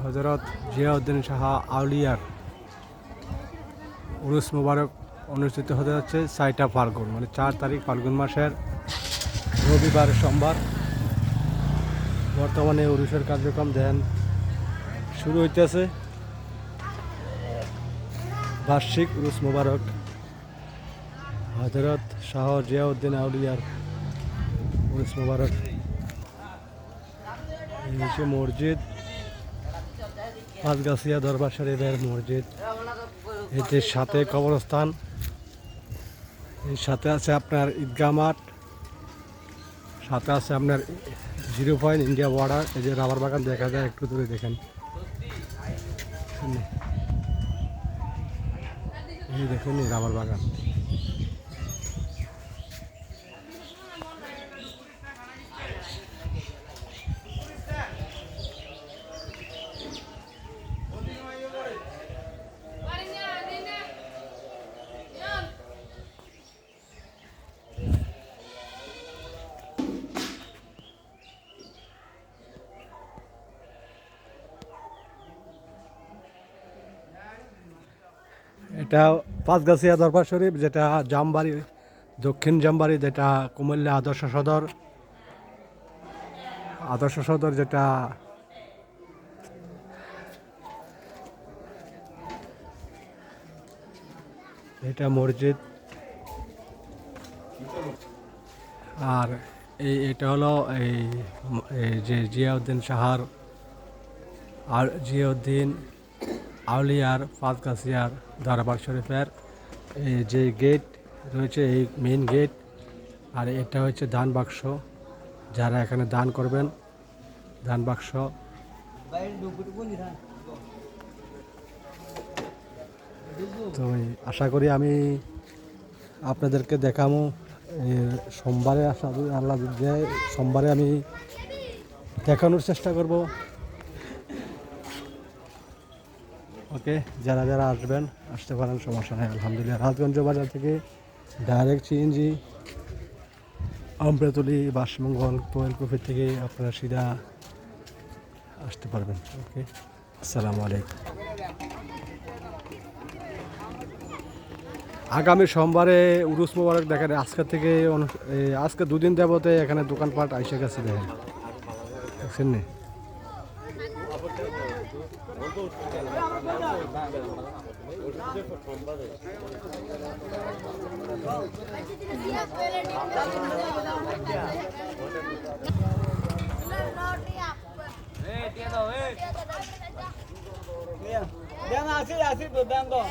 হজরত জিয়াউদ্দিন শাহ আউলিয়ার উরুস মুবারক অনুষ্ঠিত হতে যাচ্ছে 4 ফাল্গুন, মানে 4 তারিখ ফাল্গুন মাসের রবিবার সোমবার। বর্তমানে উরুসের কার্যক্রম শুরু হইতেছে। বার্ষিক উরুস মুবারক হজরত শাহ জিয়াউদ্দিন আউলিয়ার উরুস মুবারক। এই হচ্ছে মসজিদ, পাঁচগাছিয়া দরবার শরীফের মসজিদ। এটির সাথে কবরস্থান, এর সাথে আছে আপনার ঈদগাহ মাঠ, সাথে আছে আপনার 0 পয়েন্ট ইন্ডিয়া বর্ডার। এই যে রাবার বাগান দেখা যায়, একটু দূরে দেখেন, এই দেখুন এই রাবার বাগান। এটা পাঁচগাছিয়া দরবার শরীফ, যেটা জামবাড়ি, দক্ষিণ জামবাড়ি, যেটা কুমিল্লা আদর্শ সদর, যেটা এটা মসজিদ। আর এটা হলো এই যে জিয়াউদ্দিন আউলিয়ার পাঁচগাছিয়ার দরবার শরীফের এই যে গেট রয়েছে, এই মেইন গেট। আর এটা হচ্ছে দান বাক্স, যারা এখানে দান করবেন, দান বাক্স। তো আশা করি আমি আপনাদেরকে দেখাবো সোমবারে, আল্লাহ সোমবারে আমি দেখানোর চেষ্টা করব। ওকে, যারা যারা আসতে পারেন, সমস্যা নেই। আলহামদুলিল্লাহ, রাজগঞ্জ বাজার থেকে ডাইরেক্ট সিএনজি আমরাতলি, বাসমঙ্গল, কোয়েলকুফি থেকে আপনারা সিধা আসতে পারবেন। ওকে, আসসালামু আলাইকুম। আগামী সোমবারে উরুস মোবারক দেখেন। আজকে 2 দিন যাবতে এখানে দোকানপাট আইসে গেছে, দেখেন, দেখছেন না? দেন আসি তো দেন তো।